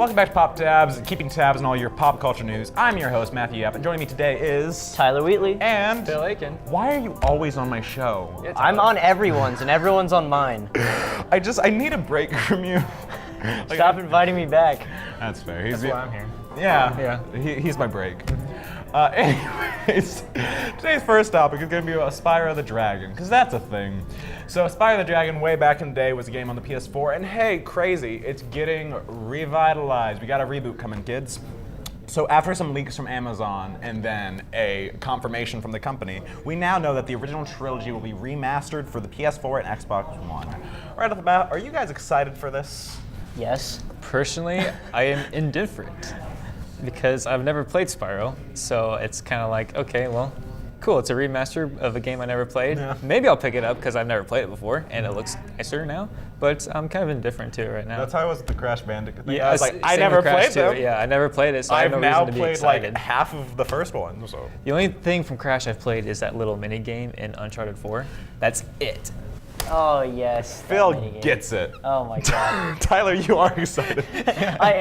welcome back to Pop Tabs, keeping tabs on all your pop culture news. I'm your host, Matthew Yapp, and joining me today is... Tyler Wheatley. And... Bill Akin. Why are you always on my show? Yeah, I'm on everyone's, and everyone's on mine. I need a break from you. Stop inviting me back. That's fair. That's why I'm here. Yeah, he's my break. Anyways, today's first topic is going to be about Spyro the Dragon, because that's a thing. So Spyro the Dragon, way back in the day, was a game on the PS4, and hey, crazy, it's getting revitalized. We got a reboot coming, kids. So after some leaks from Amazon and then a confirmation from the company, we now know that the original trilogy will be remastered for the PS4 and Xbox One. Right off the bat, are you guys excited for this? Yes. Personally, I am indifferent because I've never played Spyro, so it's kind of like, okay, well, cool, it's a remaster of a game I never played. Yeah. Maybe I'll pick it up because I've never played it before and it looks nicer now, but I'm kind of indifferent to it right now. That's how I was with the Crash Bandicoot thing. Yeah, I was like, I same never with Crash played them. too. Yeah, I never played it, so I have I've no now reason to be played excited. like half of the first one. So The only thing from Crash I've played is that little mini game in Uncharted 4. That's it. Oh, yes. that Phil minigame. gets it. Oh, my God. Tyler, you are excited. I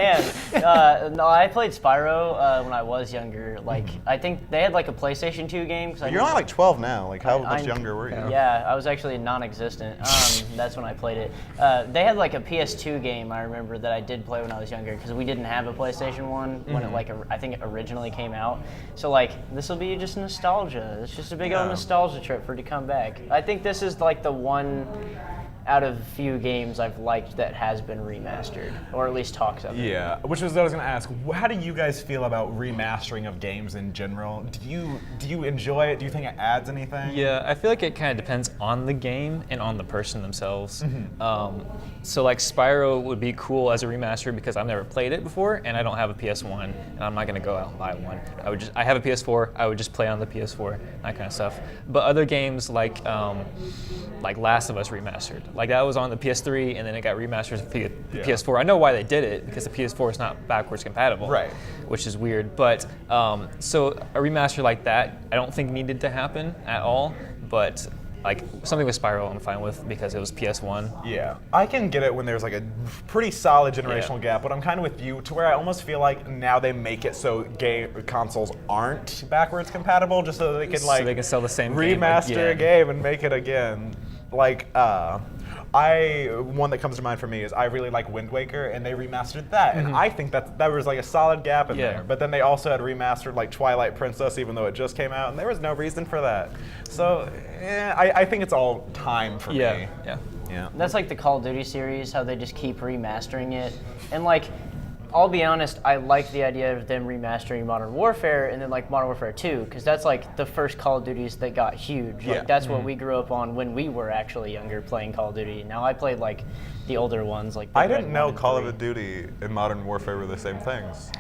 am. No, I played Spyro when I was younger. Like, I think they had like a PlayStation 2 game. You're only like 12 now. Like, how much I'm- younger were you? Yeah, I was actually non-existent. That's when I played it. They had like a PS2 game, I remember, that I did play when I was younger, because we didn't have a PlayStation 1 when it like, I think it originally came out. So like, this will be just nostalgia. It's just a big old nostalgia trip for it to come back. I think this is like the one out of few games I've liked that has been remastered, or at least talks of it. Yeah, which was what I was gonna ask. How do you guys feel about remastering of games in general? Do you enjoy it? Do you think it adds anything? Yeah, I feel like it kind of depends on the game and on the person themselves. So like Spyro would be cool as a remaster because I've never played it before and I don't have a PS1 and I'm not gonna go out and buy one. I have a PS4, I would just play on the PS4, that kind of stuff. But other games like Last of Us Remastered, like that was on the PS3 and then it got remastered for the PS4. I know why they did it, because the PS4 is not backwards compatible, Right. which is weird. But so a remaster like that, I don't think needed to happen at all. But like something with Spyro, I'm fine with because it was PS1. Yeah, I can get it when there's like a pretty solid generational gap, but I'm kind of with you to where I almost feel like now they make it so game consoles aren't backwards compatible, just so they can like So they can sell the same game remaster again. a game and make it again. Like one that comes to mind for me is I really like Wind Waker, and they remastered that, and I think that was like a solid gap in there. But then they also had remastered like Twilight Princess, even though it just came out, and there was no reason for that. So I think it's all time for me. Yeah. That's like the Call of Duty series, how they just keep remastering it. And like, I'll be honest, I like the idea of them remastering Modern Warfare and then like Modern Warfare 2, because that's like the first Call of Duties that got huge. Like, that's what we grew up on when we were actually younger playing Call of Duty. Now I played like the older ones, like I Big Red didn't know 1 and Call 3. of Duty and Modern Warfare were the same things.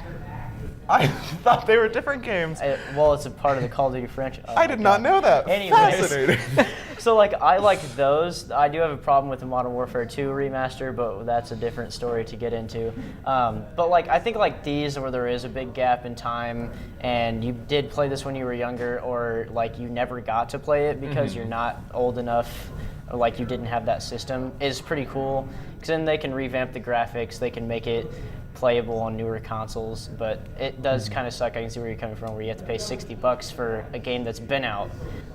I thought they were different games. Well, it's a part of the Call of Duty franchise. Oh I my did not God. know that. Anyways. Fascinating. So like, I like those. I do have a problem with the Modern Warfare 2 remaster, but that's a different story to get into. But like, I think like these, where there is a big gap in time, and you did play this when you were younger, or like you never got to play it because you're not old enough, or like you didn't have that system, is pretty cool. Because then they can revamp the graphics, they can make it playable on newer consoles, but it does kind of suck. I can see where you're coming from, where you have to pay $60 for a game that's been out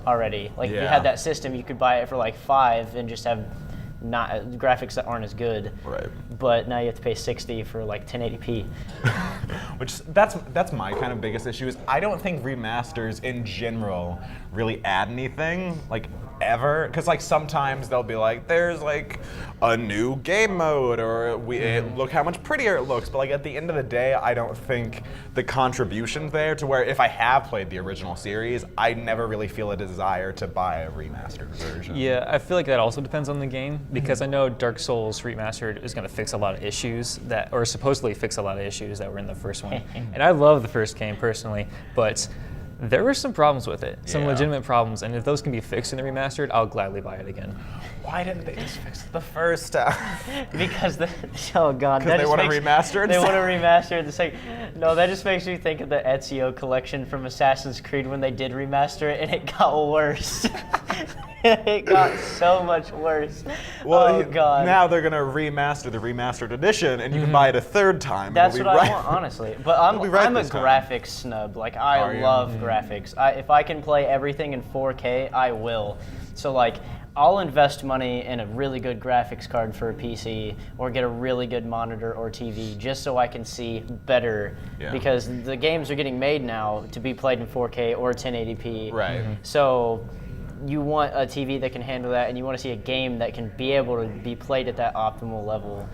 already. Like, if you had that system, you could buy it for like $5 and just have not graphics that aren't as good. Right. But now you have to pay $60 for like 1080p. Which that's my kind of biggest issue is I don't think remasters in general really add anything, like ever, because like sometimes they'll be like, there's like a new game mode, or look how much prettier it looks, but like at the end of the day, I don't think the contribution's there to where if I have played the original series, I never really feel a desire to buy a remastered version. Yeah, I feel like that also depends on the game, because I know Dark Souls Remastered is going to fix a lot of issues or supposedly fix a lot of issues that were in the first one. And I love the first game personally, but There were some problems with it, some Yeah. legitimate problems, and if those can be fixed in the remastered, I'll gladly buy it again. Why didn't they just fix it the first time? Because oh god, Because they want to remaster it. They want to remaster the second. No, that just makes me think of the Ezio collection from Assassin's Creed when they did remaster it, and it got worse. It got so much worse. Well, oh god. now they're gonna remaster the remastered edition, and you can buy it a third time. That's It'll what be I right. want, honestly. But I'm It'll be right a this time. graphics snub. Like I Are you? love graphics. If I can play everything in 4K, I will. So like, I'll invest money in a really good graphics card for a PC, or get a really good monitor or TV, just so I can see better. Yeah. Because the games are getting made now to be played in 4K or 1080p. Right. So you want a TV that can handle that, and you want to see a game that can be able to be played at that optimal level.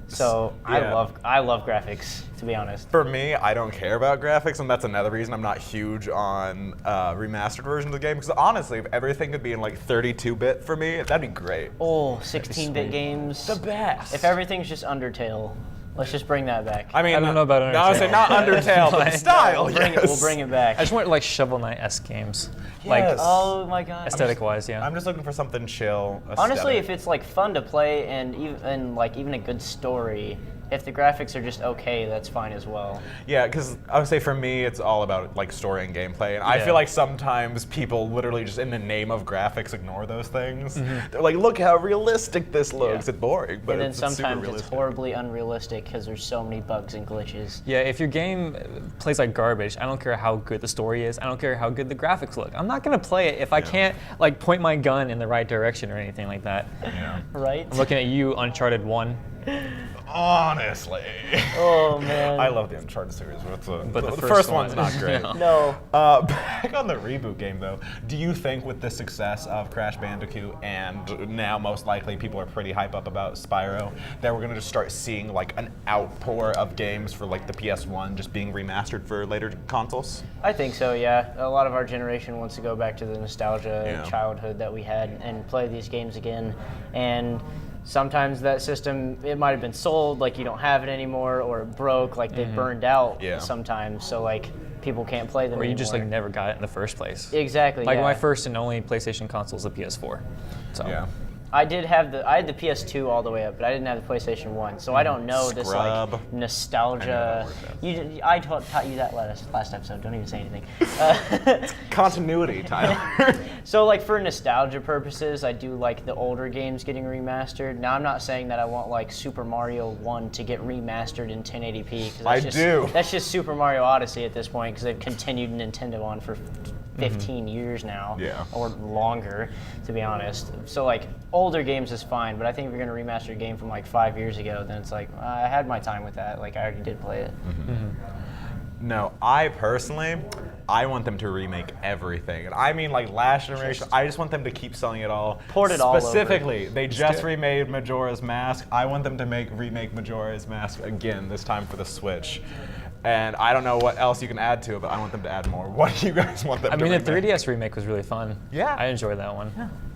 So Yeah. I love graphics, to be honest. For me, I don't care about graphics, and that's another reason I'm not huge on remastered versions of the game. Because honestly, if everything could be in like 32-bit for me, that'd be great. Oh, 16-bit games. The best. If everything's just Undertale, let's just bring that back. I mean, I don't know about No, I was saying not Undertale, but the style. We'll bring it back. I just want like Shovel Knight-esque games, Yes. like Oh my god. aesthetic-wise, yeah. I'm just looking for something chill. Honestly, aesthetic. if it's like fun to play and even a good story, if the graphics are just okay, that's fine as well. Yeah, because I would say for me, it's all about like story and gameplay, and I Yeah. feel like sometimes people literally just in the name of graphics ignore those things. They're like, look how realistic this looks. Yeah. It's boring, but And then it's super sometimes it's realistic. horribly unrealistic because there's so many bugs and glitches. Yeah, if your game plays like garbage, I don't care how good the story is. I don't care how good the graphics look. I'm not gonna play it if I can't like point my gun in the right direction or anything like that. Yeah. Right? I'm looking at you, Uncharted 1. Honestly. Oh man. I love the Uncharted series, but the the first first one's one- not great. No. No. Back on the reboot game, though, do you think with the success of Crash Bandicoot and now most likely people are pretty hype up about Spyro, that we're going to just start seeing like an outpour of games for like the PS1 just being remastered for later consoles? I think so, yeah. A lot of our generation wants to go back to the nostalgia Yeah. childhood that we had and play these games again. And sometimes that system, it might have been sold, like you don't have it anymore, or it broke, like they burned out Yeah. sometimes, so like people can't play them Or you anymore. just like never got it in the first place. Exactly, Like yeah. my first and only PlayStation console is the PS4. So Yeah. I had the PS2 all the way up, but I didn't have the PlayStation 1, so I don't know this Scrub. like nostalgia. I know that word, I taught you that last episode. Don't even say anything. Continuity, Tyler. So like for nostalgia purposes, I do like the older games getting remastered. Now I'm not saying that I want like Super Mario 1 to get remastered in 1080p because I do. That's just Super Mario Odyssey at this point because they've continued Nintendo on for 15 years now, Yeah. or longer, to be honest. So like older games is fine, but I think if you're gonna remaster a game from like 5 years ago, then it's like I had my time with that. Like I already did play it. No, I personally, I want them to remake everything. And I mean like last generation, I just want them to keep selling it all. Port it all over. Specifically, they just do it. remade Majora's Mask. I want them to remake Majora's Mask again, this time for the Switch. And I don't know what else you can add to it, but I want them to add more. What do you guys want them I to mean, remake? the 3DS remake was really fun. Yeah. I enjoyed that one.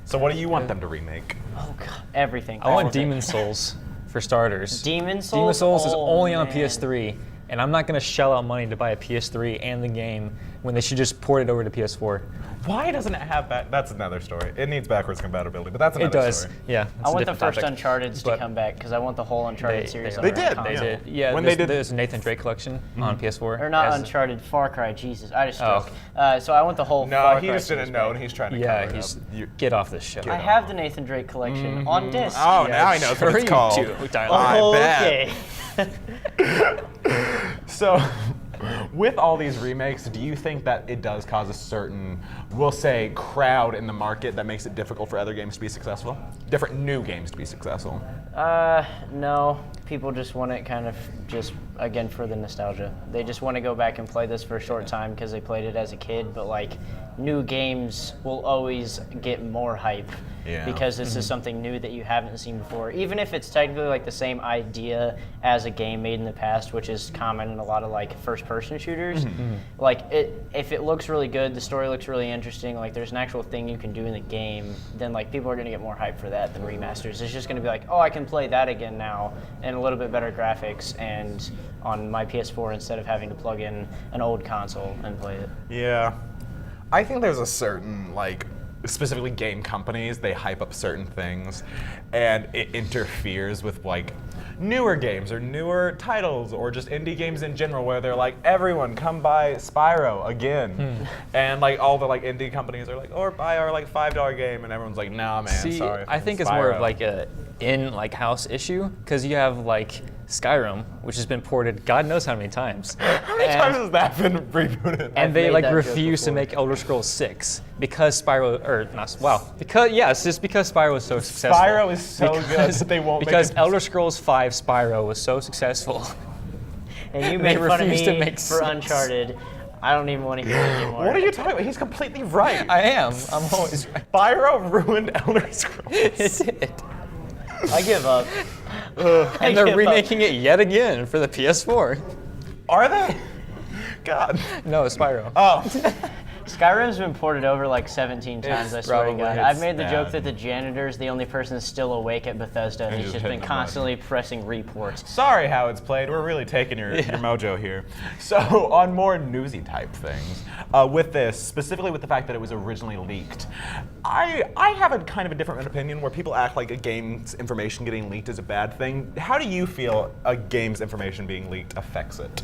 So what do you want them to remake? Oh god, everything. I want Demon Souls for starters. Demon Souls. Demon Souls is Oh, only on man. PS3, and I'm not going to shell out money to buy a PS3 and the game when they should just port it over to PS4. Why doesn't it have That's another story. It needs backwards compatibility, but that's It another does, story. yeah. I want the different first topic. Uncharted to But come back because I want the whole Uncharted series. They on did, console. They yeah. did. Yeah, When there's, they did- there's a Nathan Drake collection on PS4. Or not as- Uncharted, Far Cry. Jesus, I just Oh. spoke. So I want the whole. No, Far he Cry just didn't series know, back. and he's trying to Yeah, cover he's it up. get off this show. I have the Nathan Drake collection on disc. Oh, Yeah, now I know what sure it's you called. do, Tyler. I Oh, bet. okay. So, with all these remakes, do you think that it does cause a certain, we'll say, crowd in the market that makes it difficult for other games to be successful? Different new games to be successful? No. People just want it kind of just, again, for the nostalgia. They just want to go back and play this for a short time because they played it as a kid, but like, new games will always get more hype. Yeah. Because this is something new that you haven't seen before. Even if it's technically like the same idea as a game made in the past, which is common in a lot of like first-person shooters. Like if it looks really good, the story looks really interesting, like there's an actual thing you can do in the game, then like people are gonna get more hype for that than remasters. It's just gonna be like, oh, I can play that again now, and a little bit better graphics, and on my PS4 instead of having to plug in an old console and play it. Yeah. I think there's a certain, like, specifically game companies, they hype up certain things, and it interferes with, like, newer games or newer titles or just indie games in general where they're like, everyone come buy Spyro again. And, like, all the, like, indie companies are like, or buy our, like, $5 game, and everyone's like, nah, man, See, sorry. I think it's more of like a in-house issue, because you have, like, Skyrim, which has been ported God knows how many times. How many times has that been rebooted? And they made like that joke refuse to before. make Elder Scrolls 6 because Spyro, or not, well, because yes, just because Spyro was so successful. Spyro is so good that they won't because make it. Elder Scrolls 5 Spyro was so successful. And you They made fun of refuse to me make for 6. Uncharted. I don't even want to hear it anymore. What are you talking about? He's completely right. I am. I'm always right. Spyro ruined Elder Scrolls. It did. I give up. And they're remaking it yet again for the PS4. Are they? God. No, Spyro. Oh. Skyrim's been ported over like 17 times, I It's swear to probably- God. it's I've made the joke bad. that the janitor's the only person still awake at Bethesda, and And he's just just been hitting the button. constantly pressing report. Sorry how it's played. We're really taking your mojo here. So on more newsy type things, with this, specifically with the fact that it was originally leaked, I have a kind of a different opinion where people act like a game's information getting leaked is a bad thing. How do you feel a game's information being leaked affects it?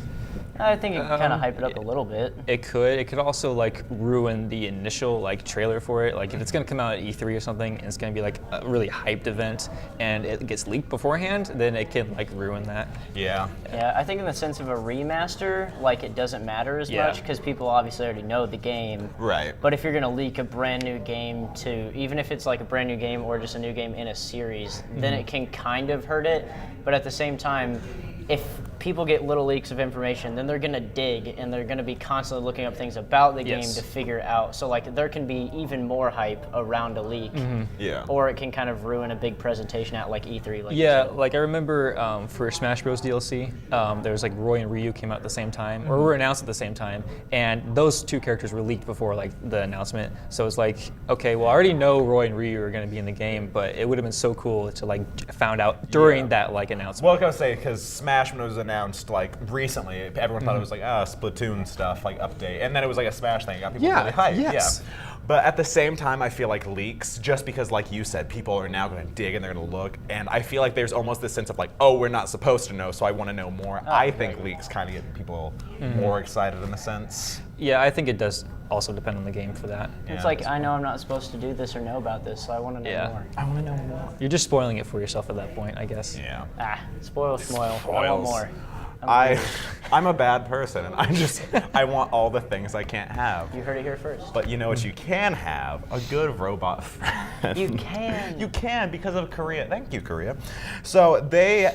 I think it can kind of hype it up a little bit. It could. It could also like ruin the initial like trailer for it. Like if it's gonna come out at E3 or something, and it's gonna be like a really hyped event, and it gets leaked beforehand, then it can like ruin that. Yeah. Yeah, I think in the sense of a remaster, like it doesn't matter as Yeah. much because people obviously already know the game. Right. But if you're gonna leak a brand new game to, even if it's like a brand new game or just a new game in a series, then it can kind of hurt it. But at the same time, if people get little leaks of information, then they're gonna dig and they're gonna be constantly looking up things about the game Yes. to figure out. So like there can be even more hype around a leak, Yeah. or it can kind of ruin a big presentation at like E3. Like you Yeah, said. like I remember for Smash Bros. DLC, there was like Roy and Ryu came out at the same time, or were announced at the same time, and those two characters were leaked before like the announcement. So it's like, okay, well I already know Roy and Ryu are going to be in the game, but it would have been so cool to like found out during that like announcement. Well, I was gonna say because Smash when it was announced like recently, everyone thought it was like Splatoon stuff like update, and then it was like a Smash thing. It got people really hyped. yes. Yeah. But at the same time, I feel like leaks, just because like you said, people are now going to dig and they're going to look, and I feel like there's almost this sense of like, oh, we're not supposed to know, so I want to know more. I think leaks kind of get people more excited in a sense. Yeah, I think it does also depend on the game for that. It's Yeah. like, I know I'm not supposed to do this or know about this, so I want to know Yeah. more. I want to know more. You're just spoiling it for yourself at that point, I guess. Yeah. Spoil. I want Spoils. more. I'm greedy. I'm a bad person, and I want all the things I can't have. You heard it here first. But you know what you can have? A good robot friend. You can. You can because of Korea. Thank you, Korea. So they,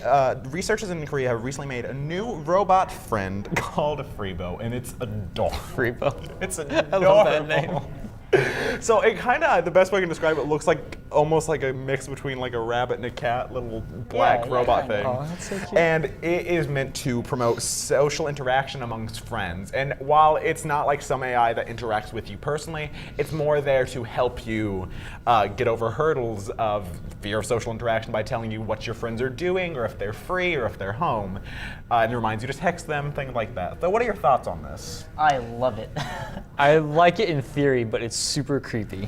researchers in Korea have recently made a new robot friend called Fribo, and it's adorable. Fribo. It's adorable. I love that name. So it kind of, the best way I can describe it, looks like almost like a mix between like a rabbit and a cat, little black Yeah, robot kinda. thing. Oh, that's so cute. And it is meant to promote social interaction amongst friends. And while it's not like some AI that interacts with you personally, it's more there to help you get over hurdles of fear of social interaction by telling you what your friends are doing, or if they're free, or if they're home. And it reminds you to text them, things like that. So what are your thoughts on this? I love it. I like it in theory, but it's super creepy.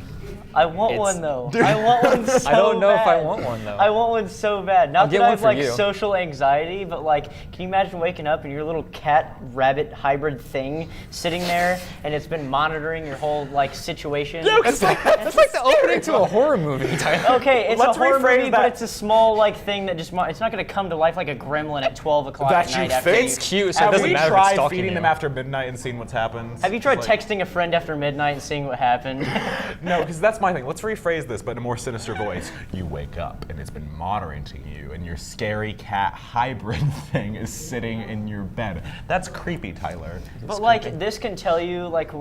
I want It's- one though. I want one so I don't know if I bad. want one, though. I want one so bad. Not get that I one have for like you. social anxiety, but like, can you imagine waking up and your little cat rabbit hybrid thing sitting there, and it's been monitoring your whole like situation? That's like the opening to a horror movie, Tyler. Okay, it's Let's a horror rephrase movie, that. but it's a small like thing that just it's not going to come to life like a gremlin at 12 o'clock That at you night after think? you. It's cute, so it Have doesn't we matter if it's tried stalking feeding you. them after midnight and seeing what's happened? Have you tried It's like- texting a friend after midnight and seeing what happened? No, because that's my thing. Let's rephrase this, but in a more sinister voice. You wake up and it's been monitoring you, and your scary cat hybrid thing is sitting in your bed. That's creepy, Tyler. But like this can tell you like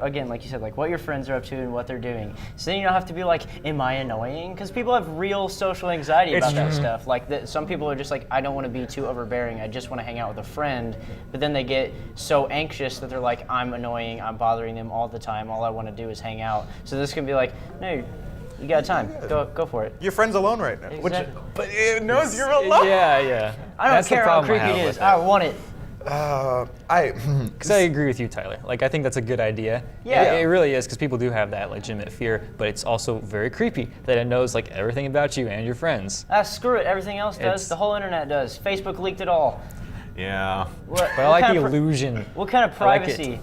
again like you said like what your friends are up to and what they're doing. So then you don't have to be like, am I annoying? Because people have real social anxiety about that stuff. Like some people are just like, I don't want to be too overbearing. I just want to hang out with a friend. But then they get so anxious that they're like, I'm annoying. I'm bothering them all the time. All I want to do is hang out. So this can be like, no, you got time. Go for it. Your friend's alone right now. Exactly. But it knows you're alone. Yeah. I don't That's the care how problem I creepy have it with is. I want it. Because I agree with you, Tyler. Like, I think that's a good idea. Yeah. It really is, because people do have that legitimate fear, but it's also very creepy that it knows like everything about you and your friends. Screw it. Everything else does. It's- The whole internet does. Facebook leaked it all. Yeah. What, But I like the illusion. What kind of I like it. privacy?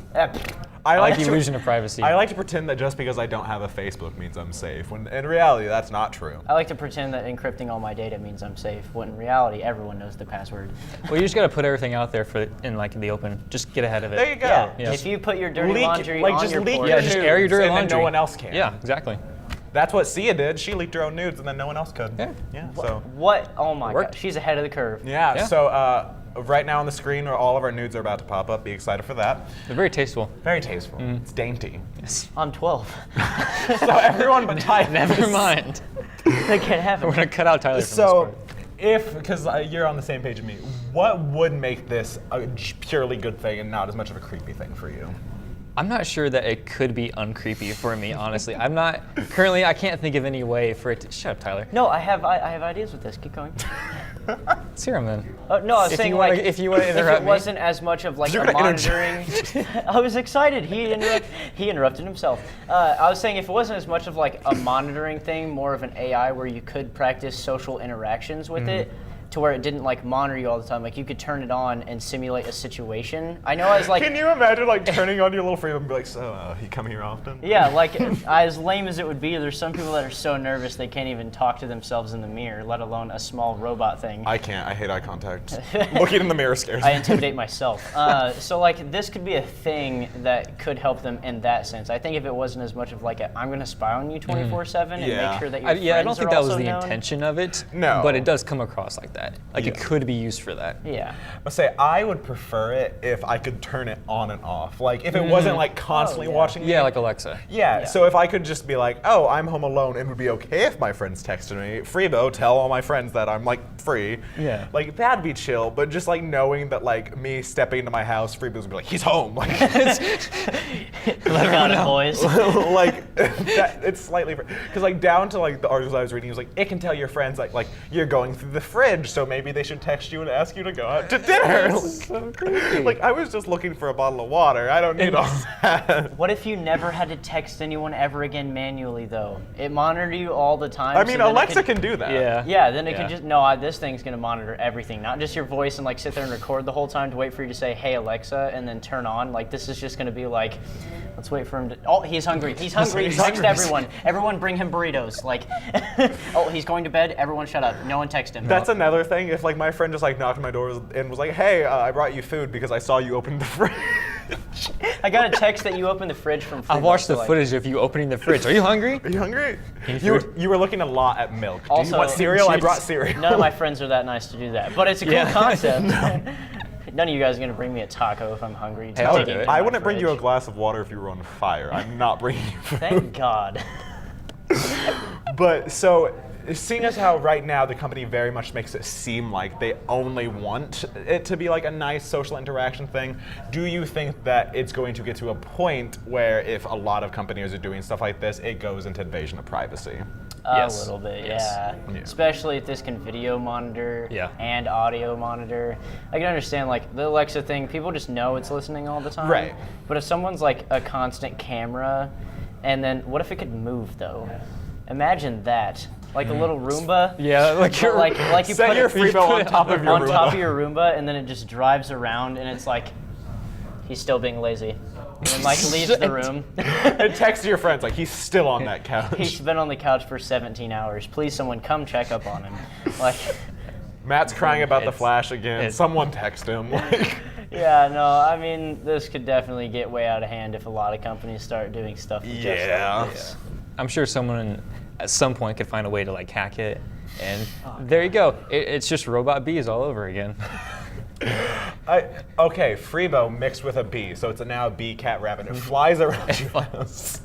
I like the illusion of privacy. I like to pretend that just because I don't have a Facebook means I'm safe, when in reality that's not true. I like to pretend that encrypting all my data means I'm safe, when in reality everyone knows the password. Well, you just got to put everything out there in the open. Just get ahead of it. There you go. Yeah. Yeah. If you put your dirty Leak- laundry like, on just your leak porch, your Yeah, just air your dirty and then laundry. no one else can. Yeah, exactly. That's what Sia did. She leaked her own nudes and then no one else could. Yeah. So. what? Oh my Worked. god, she's ahead of the curve. Yeah. Yeah. So right now on the screen, all of our nudes are about to pop up. Be excited for that. They're very tasteful. Very tasteful. It's dainty. Yes. I'm 12. So everyone but Tyler. Never mind. That can't happen. We're gonna cut out Tyler from this So, part. because you're on the same page as me, what would make this a purely good thing and not as much of a creepy thing for you? I'm not sure that it could be uncreepy for me, honestly. I'm not currently. I can't think of any way for it to. Shut up, Tyler. No, I have ideas with this. Keep going. Let's hear him then. No, I was If saying you wanna- like if you wanna interrupt if it me. wasn't as much of like You're a gonna monitoring. I was excited. He interrupted himself. I was saying if it wasn't as much of like a monitoring thing, more of an AI where you could practice social interactions with it. To where it didn't like monitor you all the time. Like you could turn it on and simulate a situation. I know I was like, Can you imagine like turning on your little Fribo and be like, so you come here often? yeah, like as lame as it would be, there's some people that are so nervous they can't even talk to themselves in the mirror, let alone a small robot thing. I can't. I hate eye contact. Looking in the mirror scares I me. intimidate myself. So like this could be a thing that could help them in that sense. I think if it wasn't as much of like I'm going to spy on you 24/7 and Yeah. make sure that your I friends don't think are that was also the known. intention of it. No. But it does come across like that. Like it Yeah. could be used for that. Yeah. I say I would prefer it if I could turn it on and off. Like if it wasn't like constantly Oh, yeah. watching. Yeah, like Alexa. Yeah, so if I could just be like, oh, I'm home alone, it would be okay if my friends texted me, Fribo, tell all my friends that I'm like free. Yeah. Like that'd be chill, but just like knowing that like me stepping into my house, Fribo's gonna be like, he's home. Like, Got it, boys. like that, it's slightly, because like down to like the articles I was reading, it was like, it can tell your friends like you're going through the fridge, so maybe they should text you and ask you to go out to dinner. So creepy. Like I was just looking for a bottle of water. I don't need all that. What if you never had to text anyone ever again manually though? It monitored you all the time. I so mean, then it Alexa could- can do that. Yeah. Yeah, then it Yeah. could just this thing's gonna monitor everything, not just your voice and like sit there and record the whole time to wait for you to say, "Hey Alexa," and then turn on. Like this is just gonna be like, let's wait for him to. Oh, he's hungry. He's hungry. He's Text hungry. everyone. Everyone, bring him burritos. Like, oh, he's going to bed. Everyone, shut up. No one text him. That's another thing. If like my friend just like knocked on my door and was like, "Hey, I brought you food because I saw you open the fridge." I got a text that you opened the fridge from. I've Fribo, watched so, the like- footage of you opening the fridge. Are you hungry? Are you hungry? Need You, food? you were looking a lot at milk. Do Also- you want cereal? I Jeez. brought cereal. None of my friends are that nice to do that, but it's a cool Yeah. concept. None of you guys are gonna bring me a taco if I'm hungry. Hey, I'll Take do it it. to I my wouldn't bring you a fridge. glass of water if you were on fire. I'm not bringing you food. Thank God. But so, seeing as how right now the company very much makes it seem like they only want it to be like a nice social interaction thing, do you think that it's going to get to a point where if a lot of companies are doing stuff like this, it goes into invasion of privacy? Yes. A little bit, Yes. Yeah. Especially if this can video monitor Yeah. and audio monitor. I can understand like the Alexa thing, people just know it's listening all the time. Right. But if someone's like a constant camera, and then what if it could move though? Imagine that. Like a little Roomba. Yeah, like But you're like you Set put your it Fribo on top of your on Roomba. top of your Roomba, and then it just drives around, and it's like he's still being lazy, and then like leaves the room. And text your friends like he's still on that couch. He's been on the couch for 17 hours. Please, someone come check up on him. Like, Matt's crying about the It's- Flash again. it's- Someone text him. Like, yeah, no, I mean, this could definitely get way out of hand if a lot of companies start doing stuff just Yeah. like this. I'm sure someone at some point could find a way to like hack it, and there you go. It's just robot bees all over again. Okay, Fribo mixed with a bee, so it's now a bee, cat, rabbit. It flies around your house.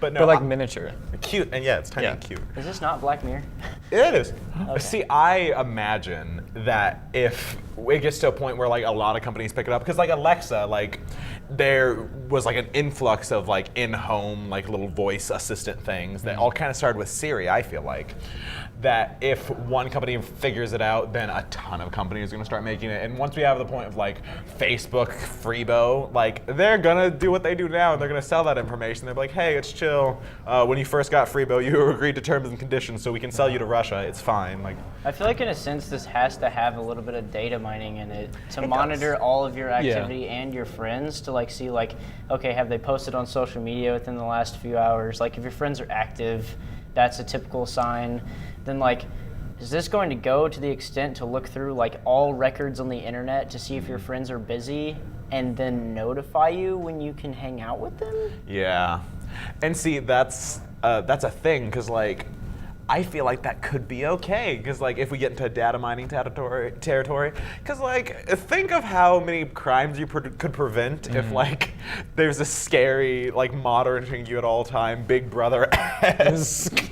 But no, But like miniature. cute, and yeah, it's tiny Yeah. and cute. Is this not Black Mirror? It is. See, I imagine that if it gets to a point where like a lot of companies pick it up, because like Alexa, like there was like an influx of like in-home like little voice assistant things that all kind of started with Siri. I feel like that if one company figures it out, then a ton of companies are going to start making it. And once we have the point of like Facebook, Fribo, like they're going to do what they do now, and they're going to sell that information. They're like, hey, it's chill. When you first got Fribo, you agreed to terms and conditions, so we can sell you to Russia. It's fine. Like, I feel like in a sense this has to have a little bit of data mining in it to monitor all of your activity and your friends to like see like, okay, have they posted on social media within the last few hours? Like if your friends are active, that's a typical sign. Then like, is this going to go to the extent to look through like all records on the internet to see if your friends are busy and then notify you when you can hang out with them? yeah. And see, that's a thing, because like, I feel like that could be okay, because like if we get into data mining territory, because like think of how many crimes you could prevent if like there's a scary like monitoring you at all time Big Brother-esque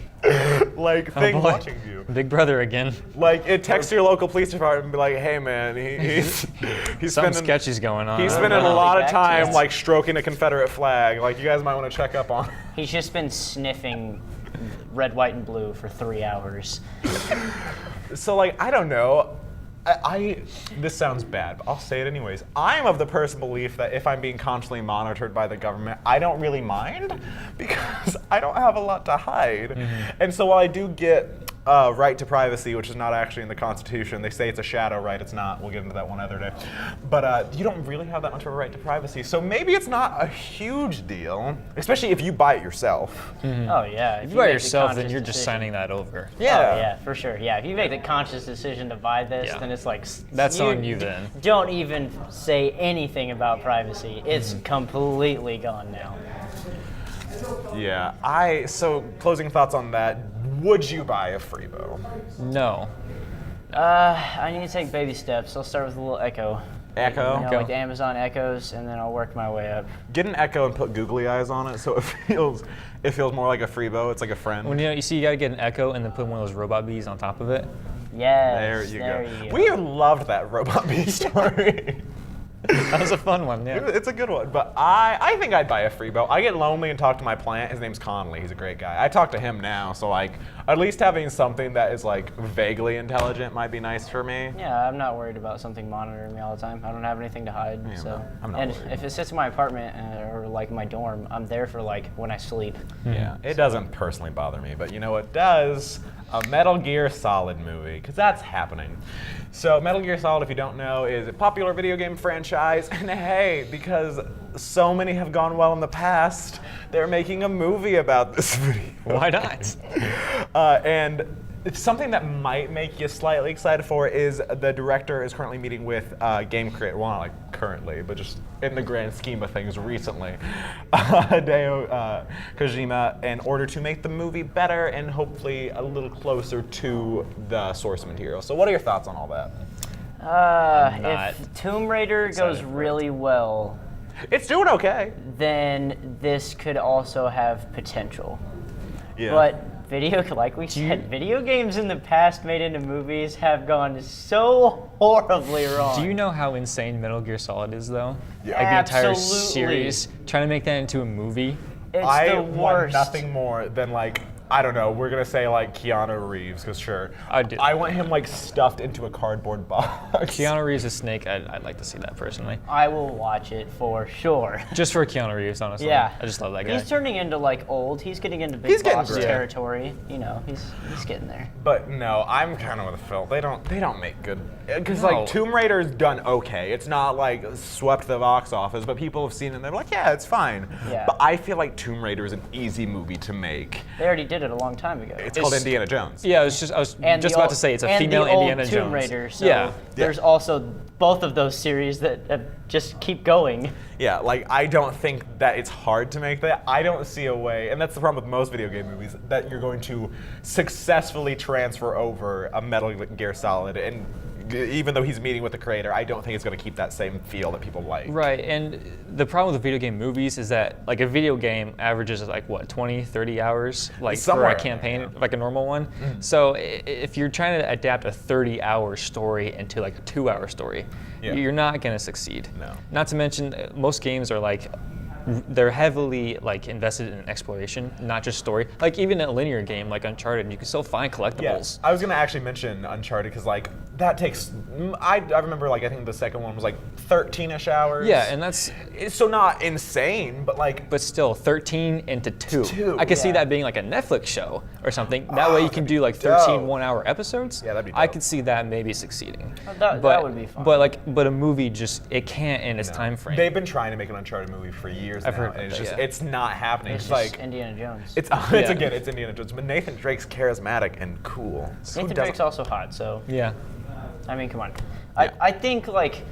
like thing watching you. Big Brother again. Like it texts your local police department and be like, hey man, he's Something spending sketchy's going on. He's spending a lot of time like stroking a Confederate flag. Like you guys might want to check up on. He's just been sniffing red, white, and blue for 3 hours. So like I don't know. This sounds bad, but I'll say it anyways. I'm of the personal belief that if I'm being constantly monitored by the government, I don't really mind because I don't have a lot to hide. And so while I do get right to privacy, which is not actually in the Constitution, they say it's a shadow right, it's not. We'll get into that one other day. But you don't really have that much of a right to privacy. So maybe it's not a huge deal, especially if you buy it yourself. Oh yeah. If you buy it yourself, then you're just signing that over. Yeah. Oh, yeah, for sure. Yeah, if you make the conscious decision to buy this, then it's like that's on you then. Don't even say anything about privacy. It's completely gone now. Yeah. So closing thoughts on that. Would you buy a Fribo? No. I need to take baby steps. I'll start with a little Echo. Echo? You know, like the Amazon Echoes, and then I'll work my way up. Get an Echo and put googly eyes on it, so it feels more like a Fribo. It's like a friend. When you see, you gotta get an Echo and then put one of those robot bees on top of it. Yes. There you go. We loved that robot bee story. That was a fun one, yeah. It's a good one, but I think I'd buy a Fribo. I get lonely and talk to my plant. His name's Conley. He's a great guy. I talk to him now, so like at least having something that is like vaguely intelligent might be nice for me. Yeah, I'm not worried about something monitoring me all the time. I don't have anything to hide, so. I'm not and worried. if it sits in my apartment or like my dorm, I'm there for like when I sleep. Yeah, it doesn't personally bother me, but you know what does? A Metal Gear Solid movie, because that's happening. So Metal Gear Solid, if you don't know, is a popular video game franchise, and hey, because so many have gone well in the past, they're making a movie about this video. Why not? And it's something that might make you slightly excited for is the director is currently meeting with game creator, well, not like currently, but just in the grand scheme of things recently, Hideo Kojima, in order to make the movie better and hopefully a little closer to the source material. So what are your thoughts on all that? If Tomb Raider goes really well, It's doing okay. then this could also have potential. Yeah. But like we said, video games in the past made into movies have gone so horribly wrong. Do you know how insane Metal Gear Solid is, though? Yeah. Like the entire Absolutely. series, trying to make that into a movie. It's I the want worst. nothing more than like, I don't know, we're gonna say like Keanu Reeves, because sure. I want him like stuffed into a cardboard box. Keanu Reeves as Snake, I'd like to see that personally. I will watch it for sure. Just for Keanu Reeves, honestly. Yeah. I just love that guy. He's turning into like old. He's getting into He's big getting boss gray. territory. You know, he's getting there. But no, I'm kind of with Phil. They don't make good, because No. like Tomb Raider's done okay. It's not like swept the box office, but people have seen it and they're like, yeah, it's fine. Yeah. But I feel like Tomb Raider is an easy movie to make. They already did it a long time ago. It's called Indiana Jones. Yeah, I was just And just the about old- to say it's a and female the old Indiana Tomb Jones. Raider, so yeah. there's also both of those series that just keep going. Yeah, like I don't think that it's hard to make that. I don't see a way, and that's the problem with most video game movies, that you're going to successfully transfer over a Metal Gear Solid and even though he's meeting with the creator, I don't think it's going to keep that same feel that people like. Right, and the problem with video game movies is that like a video game averages like what 20, 30 hours like Somewhere, for a campaign, like a normal one. So if you're trying to adapt a 30-hour story into like a 2-hour story, you're not going to succeed. No. Not to mention most games are like they're heavily like invested in exploration, not just story. Like even a linear game like Uncharted, you can still find collectibles. I was gonna actually mention Uncharted because like that takes. I remember like I think the second one was like 13ish hours. Yeah, and that's it's so not insane, but like. but still 13 into 2. Two, I could see yeah. that being like a Netflix show or something. That way you can do like 13 dope. 1-hour episodes. Yeah, that'd be I dope. could see that maybe succeeding. That would be fun. But a movie just it can't in its time frame. They've been trying to make an Uncharted movie for years I've now, heard and about it's that, just yeah. it's not happening. it's It's just like Indiana Jones. it's Yeah. again it's Indiana Jones, but Nathan Drake's charismatic and cool. So Nathan doesn't- Drake's also hot, so yeah. I mean, come on. Yeah. I think like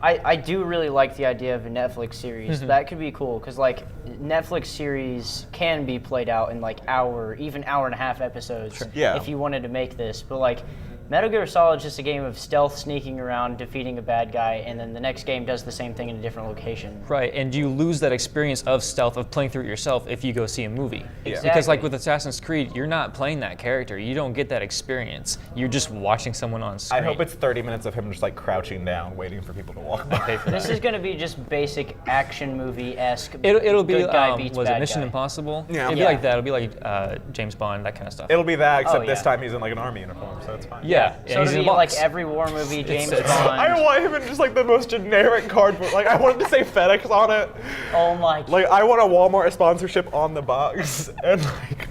I do really like the idea of a Netflix series. That could be cool because like Netflix series can be played out in like even hour and a half episodes. Yeah. If you wanted to make this, but like Metal Gear Solid is just a game of stealth, sneaking around, defeating a bad guy, and then the next game does the same thing in a different location. Right, and you lose that experience of stealth, of playing through it yourself if you go see a movie. Yeah. Because like Exactly. with Assassin's Creed, you're not playing that character. You don't get that experience. You're just watching someone on I screen. hope it's 30 minutes of him just like crouching down, waiting for people to walk by. Pay for This that. is going to be just basic action movie-esque. It'll be good guy beats was bad it Mission guy. Impossible? Yeah. It'll be Yeah. like that. It'll be like James Bond, that kind of stuff. It'll be that, except Oh, this yeah. time he's in like an army uniform, so it's fine. yeah, So he's it'll in be a like box. every war movie, James it's- Bond. I want him in just like the most generic cardboard. Like I wanted to say FedEx on it. Oh my. Like I want a Walmart sponsorship on the box, and like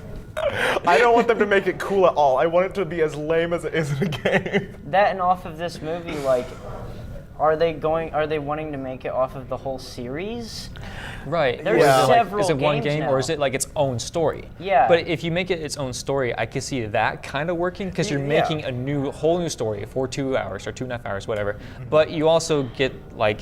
I don't want them to make it cool at all. I want it to be as lame as it is in a game. That and off of this movie, like, are they wanting to make it off of the whole series? Right. There's Or is it like- several is it one games game now. or is it like its own story? Yeah. But if you make it its own story, I could see that kind of working because you're Yeah. making a whole new story for 2 hours or 2.5 hours, whatever. But you also get like,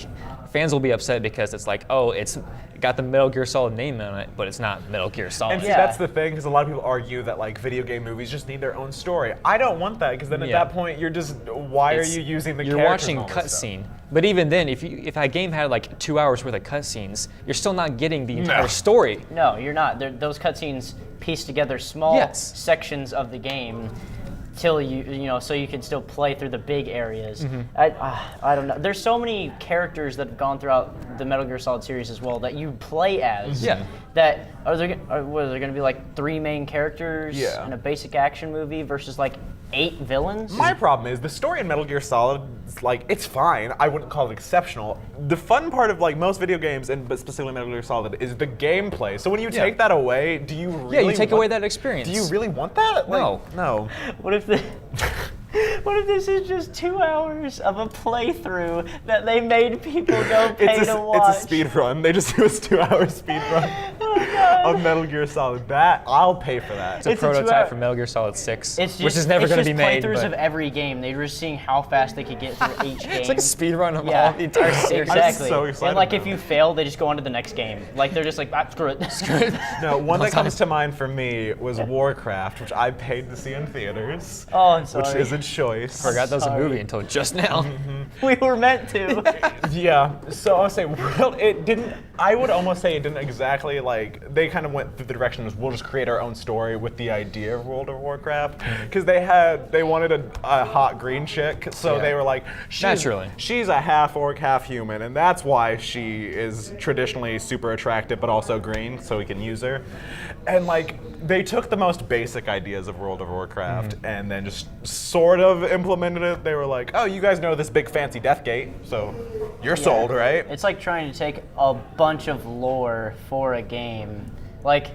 fans will be upset because it's like, oh, it's got the Metal Gear Solid name on it, but it's not Metal Gear Solid. And see, Yeah. that's the thing, because a lot of people argue that like video game movies just need their own story. I don't want that, because then at Yeah. that point you're just, why It's- are you using the You're characters watching and all this stuff? cutscene, but even then, if a game had like 2 hours worth of cutscenes, you're still not getting the entire No. story. No, you're not. Those cutscenes piece together small Yes. sections of the game till so you can still play through the big areas. Mm-hmm. I don't know. There's so many characters that have gone throughout the Metal Gear Solid series as well that you play as. Yeah. That are there going to be like 3 main characters Yeah. in a basic action movie versus like 8 villains? My problem is the story in Metal Gear Solid is like it's fine. I wouldn't call it exceptional. The fun part of like most video games, but specifically Metal Gear Solid, is the gameplay. So when you take that away, do you really? Yeah, you take away want- that experience. Do you really want that? Like, No. No. What if what if this is just 2 hours of a playthrough that they made people go pay to watch? It's a speed run. They just do a 2-hour speed run Oh, God. of Metal Gear Solid. That I'll pay for that. It's a It's a 2 prototype hour- for Metal Gear Solid 6, It's just, which is never it's going to just be made. playthroughs But of every game. They were just seeing how fast they could get through each game. it's like a speed run of Yeah. all the entire series. Exactly. so excited and like if about you fail, they just go on to the next game. Like they're just like, screw it. No, one that comes to mind for me was Warcraft, which I paid to see in theaters. Oh, I'm sorry. Which is a choice. Forgot that was a Sorry. movie until just now. We were meant to. Yeah, so I would say, well, it didn't, I would almost say it didn't exactly like, they kind of went through the direction of we'll just create our own story with the idea of World of Warcraft. Because they wanted a hot green chick, so Yeah. they were like, Naturally. she's a half orc, half human, and that's why she is traditionally super attractive, but also green, so we can use her. And like, they took the most basic ideas of World of Warcraft and then just sort of implemented it. They were like, oh, you guys know this big fancy death gate, so you're sold, right? It's like trying to take a bunch of lore for a game. Like,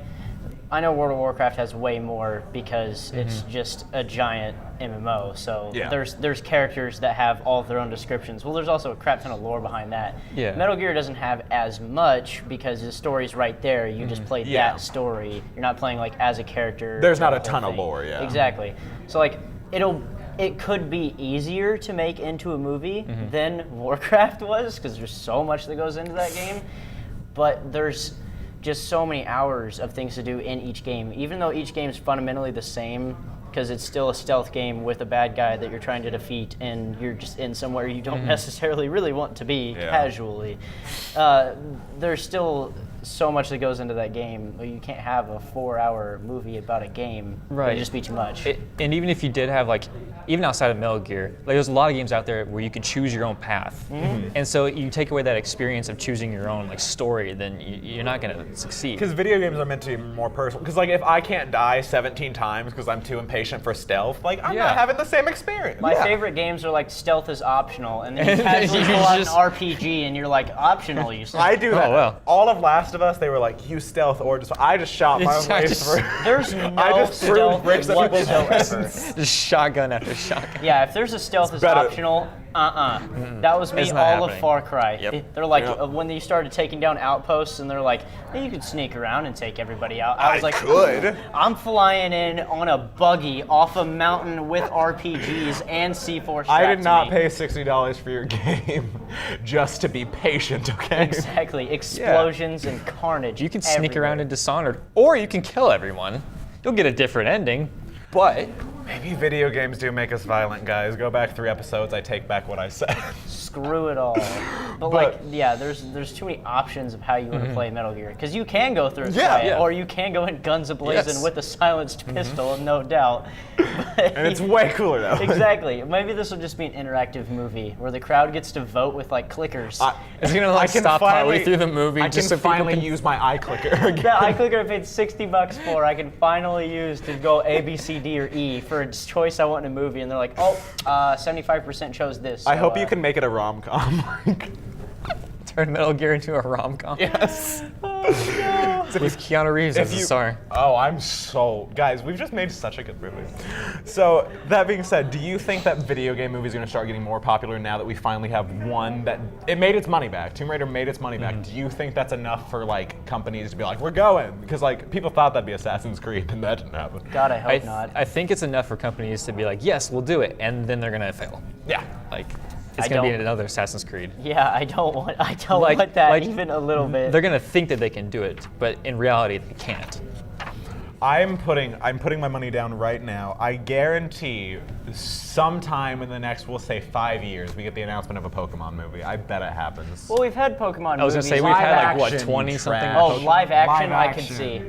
I know World of Warcraft has way more because it's just a giant MMO. So Yeah. there's characters that have all of their own descriptions. Well, there's also a crap ton of lore behind that. Yeah. Metal Gear doesn't have as much because the story's right there. You just play Yeah. that story. You're not playing like as a character. There's the not a whole ton of thing. lore, yeah. Exactly. So like it could be easier to make into a movie than Warcraft was because there's so much that goes into that game. But there's just so many hours of things to do in each game. Even though each game is fundamentally the same, because it's still a stealth game with a bad guy that you're trying to defeat, and you're just in somewhere you don't necessarily really want to be casually. There's still so much that goes into that game. You can't have a 4-hour movie about a game. Right. It'd just be too much. And even if you did have even outside of Metal Gear, there's a lot of games out there where you could choose your own path. And so you take away that experience of choosing your own story, then you're not gonna succeed. Because video games are meant to be more personal. Because if I can't die 17 times because I'm too impatient for stealth, I'm not having the same experience. My favorite games are stealth is optional, and then you casually pull out an RPG and you're optional. You said. I do that. Oh, well. All of Last of Us, they were use stealth or just. I just shot my own way through. There's no I just threw stealth bricks at people's whatsoever. Just shotgun after shotgun. Yeah, if there's a stealth is better. optional, That was me It's all not of happening. Far Cry. Yep. They're when they started taking down outposts, and they're hey, you could sneak around and take everybody out. I was could. I'm flying in on a buggy off a mountain with RPGs and C4 strapped I did not to me. pay $60 for your game just to be patient, okay? Exactly. Explosions and carnage. You can sneak everywhere. around in Dishonored, or you can kill everyone. You'll get a different ending, but Maybe video games do make us violent, guys. Go back 3 episodes, I take back what I said. Screw it all. But there's too many options of how you want to play Metal Gear. Because you can go through it quiet, or you can go in guns a-blazing with a silenced pistol, no doubt. And it's way cooler though. Exactly. Maybe this will just be an interactive movie where the crowd gets to vote with clickers. it's gonna stop partway through the movie. I just can so people finally can use my eye clicker again. That eye clicker I paid $60 for, I can finally use to go A, B, C, D, or E for a choice I want in a movie, and they're 75% chose this. So, I hope you can make it a rom-com. turn Metal Gear into a rom-com. Yes. With Keanu Reeves as the star. Oh, I'm so... Guys, we've just made such a good movie. So, that being said, do you think that video game movies are going to start getting more popular now that we finally have one that... It made its money back. Tomb Raider made its money back. Do you think that's enough for, companies to be we're going? Because, people thought that'd be Assassin's Creed, and that didn't happen. God, I hope not. I think it's enough for companies to be yes, we'll do it, and then they're going to fail. Yeah. It's going to be another Assassin's Creed. Yeah, I don't want that even a little bit. They're going to think that they can do it, but in reality, they can't. I'm putting my money down right now. I guarantee sometime in the next, we'll say 5 years, we get the announcement of a Pokemon movie. I bet it happens. Well, we've had Pokemon movies. I was going to say, we've had 20 something. Oh, live action, I can action. see.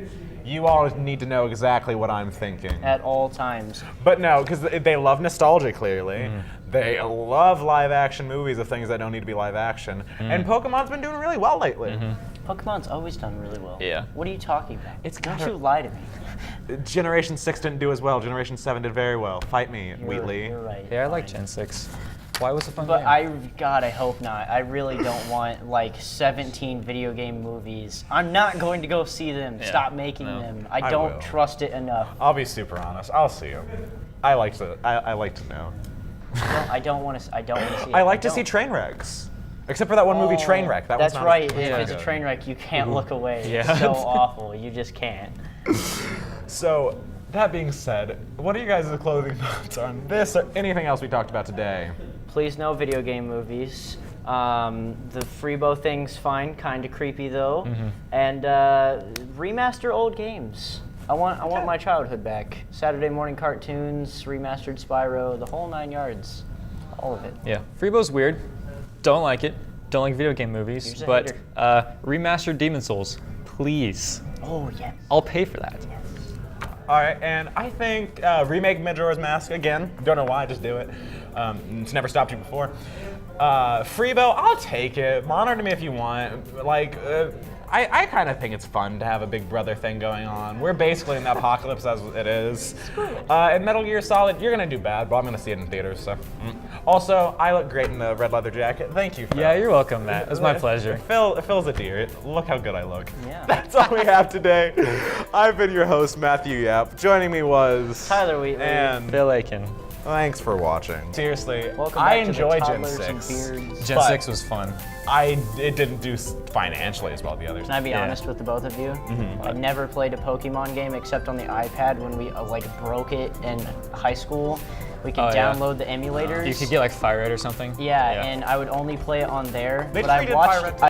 You all need to know exactly what I'm thinking. At all times. But no, because they love nostalgia, clearly. They love live action movies of things that don't need to be live action. And Pokemon's been doing really well lately. Pokemon's always done really well. Yeah. What are you talking about? It's Don't gotta- you lie to me. Generation 6 didn't do as well. Generation 7 did very well. Fight me, Wheatley. You're right. Yeah, I like Gen 6. Why was it fun But game? I hope not. I really don't want 17 video game movies. I'm not going to go see them. Yeah, Stop making no. them. I I don't will. trust it enough. I'll be super honest. I'll see them. I like to know. I don't want to see it. I like to don't. see train wrecks. Except for that one movie, Trainwreck. That That's one's not right. as If it's a good. train wreck, you can't look away. Yeah. It's so awful. You just can't. So, that being said, what are you guys' clothing thoughts on this or anything else we talked about today? Please no video game movies. The Fribo thing's fine, kind of creepy though. And remaster old games. I want my childhood back. Saturday morning cartoons, remastered Spyro, the whole 9 yards, all of it. Yeah, Freebo's weird. Don't like it. Don't like video game movies. He's a But hater. remastered Demon Souls, please. Oh yes. I'll pay for that. All right, and I think remake Majora's Mask again. Don't know why, just do it. It's never stopped you before. Fribo, I'll take it. Monitor me if you want. I kind of think it's fun to have a Big Brother thing going on. We're basically in the apocalypse as it is. And Metal Gear Solid, you're gonna do bad, but I'm gonna see it in theaters. So, Also, I look great in the red leather jacket. Thank you. Phil. Yeah, you're welcome, Matt. It was my pleasure. Phil's a dear. Look how good I look. Yeah. That's all we have today. I've been your host, Matthew Yapp. Joining me was Tyler Wheatley. And Phil Akin. thanks for watching. Seriously, Welcome I back enjoy to the Gen toddlers and 6. beards. Gen But- 6 was fun. It didn't do financially as well as the others. Can I be Yeah. honest with the both of you? I never played a Pokemon game except on the iPad when we broke it in high school. We could Oh, yeah. download the emulators. You could get Fire Red or something. yeah, and I would only play it on there. They but I treated watched. Fire Red